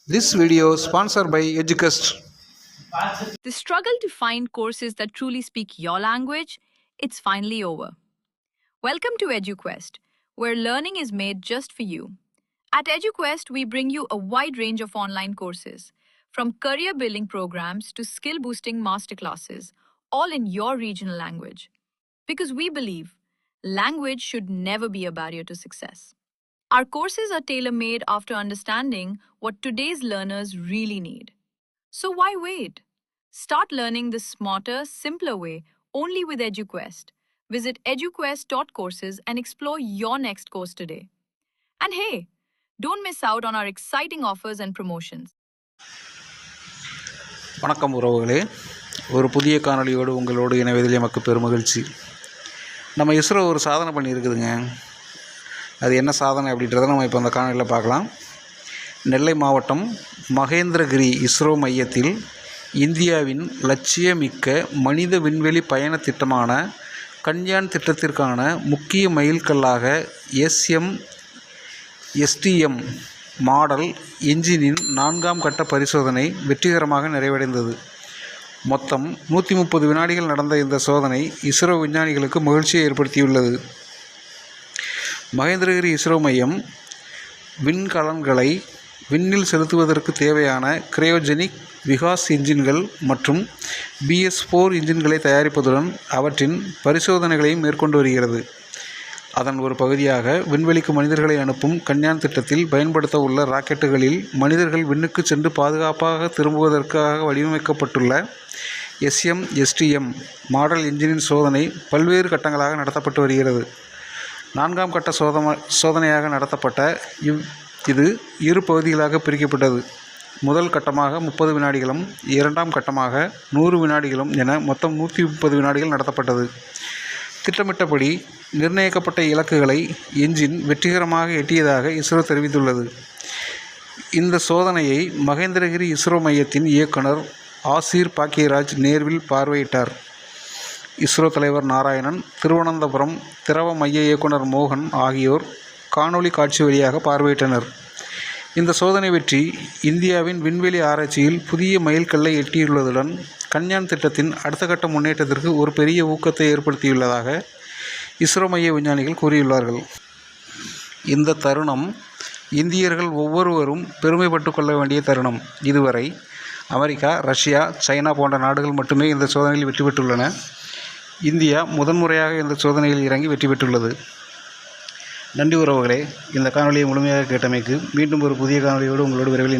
This video is sponsored by Educast. The struggle to find courses that truly speak your language, it's finally over. Welcome to EduQuest, where learning is made just for you. At EduQuest, we bring you a wide range of online courses, from career building programs to skill boosting masterclasses, all in your regional language. Because we believe language should never be a barrier to success. Our courses are tailor-made after understanding what today's learners really need. So why wait? Start learning the smarter, simpler way only with EduQuest. Visit eduquest.courses and explore your next course today. And hey, don't miss out on our exciting offers and promotions. வணக்கம் உறவுகளே, ஒரு புதிய காணொளியோடு உங்களோடு இணைவதில் எமக்கு பெருமகிழ்ச்சி. நம்ம இஸ்ரோ ஒரு சாதனை பண்ணியிருக்குதுங்க. அது என்ன சாதனை அப்படின்றத நம்ம இப்போ அந்த காணொளியில் பார்க்கலாம். நெல்லை மாவட்டம் மகேந்திரகிரி இஸ்ரோ மையத்தில் இந்தியாவின் லட்சியமிக்க மனித விண்வெளி பயண திட்டமான கன்யான் திட்டத்திற்கான முக்கிய மைல்கல்லாக STM மாடல் என்ஜினின் 4ஆம் கட்ட பரிசோதனை வெற்றிகரமாக நிறைவடைந்தது. மொத்தம் 130 வினாடிகள் நடந்த இந்த சோதனை இஸ்ரோ விஞ்ஞானிகளுக்கு மகிழ்ச்சியை ஏற்படுத்தியுள்ளது. மகேந்திரகிரி இஸ்ரோ மையம் விண்கலன்களை விண்ணில் செலுத்துவதற்கு தேவையான கிரையோஜெனிக் விகாஸ் என்ஜின்கள் மற்றும் BS-4 என்ஜின்களை தயாரிப்பதுடன் அவற்றின் பரிசோதனைகளையும் மேற்கொண்டு வருகிறது. அதன் ஒரு பகுதியாக விண்வெளிக்கு மனிதர்களை அனுப்பும் கன்யான் திட்டத்தில் பயன்படுத்த உள்ள ராக்கெட்டுகளில் மனிதர்கள் விண்ணுக்கு சென்று பாதுகாப்பாக திரும்புவதற்காக வடிவமைக்கப்பட்டுள்ள STM மாடல் என்ஜினின் சோதனை பல்வேறு கட்டங்களாக நடத்தப்பட்டு வருகிறது. 4ஆம் கட்ட சோதனையாக நடத்தப்பட்ட இது இரு பகுதிகளாக பிரிக்கப்பட்டது. முதல் கட்டமாக 30 வினாடிகளும் 2ஆம் கட்டமாக 100 வினாடிகளும் என மொத்தம் 130 வினாடிகள் நடத்தப்பட்டது. திட்டமிட்டபடி நிர்ணயிக்கப்பட்ட இலக்குகளை என்ஜின் வெற்றிகரமாக எட்டியதாக இஸ்ரோ தெரிவித்துள்ளது. இந்த சோதனையை மகேந்திரகிரி இஸ்ரோ மையத்தின் இயக்குனர் ஆசிர் பாக்கியராஜ் நேர்வில் பார்வையிட்டார். இஸ்ரோ தலைவர் நாராயணன், திருவனந்தபுரம் திரவ மைய இயக்குனர் மோகன் ஆகியோர் காணொளி காட்சி வழியாக பார்வையிட்டனர். இந்த சோதனை வெற்றி இந்தியாவின் விண்வெளி ஆராய்ச்சியில் புதிய மைல்கல்லை எட்டியுள்ளதுடன் கன்யான் திட்டத்தின் அடுத்த கட்ட முன்னேற்றத்திற்கு ஒரு பெரிய ஊக்கத்தை ஏற்படுத்தியுள்ளதாக இஸ்ரோ மைய விஞ்ஞானிகள் கூறியுள்ளார்கள். இந்த தருணம் இந்தியர்கள் ஒவ்வொருவரும் பெருமைப்பட்டு கொள்ள வேண்டிய தருணம். இதுவரை அமெரிக்கா, ரஷ்யா, சைனா போன்ற நாடுகள் மட்டுமே இந்த சோதனையில் வெற்றி பெற்றுள்ளன. இந்தியா முதன்முறையாக இந்த சோதனையில் இறங்கி வெற்றி பெற்றுள்ளது. நன்றி உறவுகளே, இந்த காணொலியை முழுமையாக கேட்டமைக்கு. மீண்டும் ஒரு புதிய காணொலியோடு உங்களோடு விரைவில்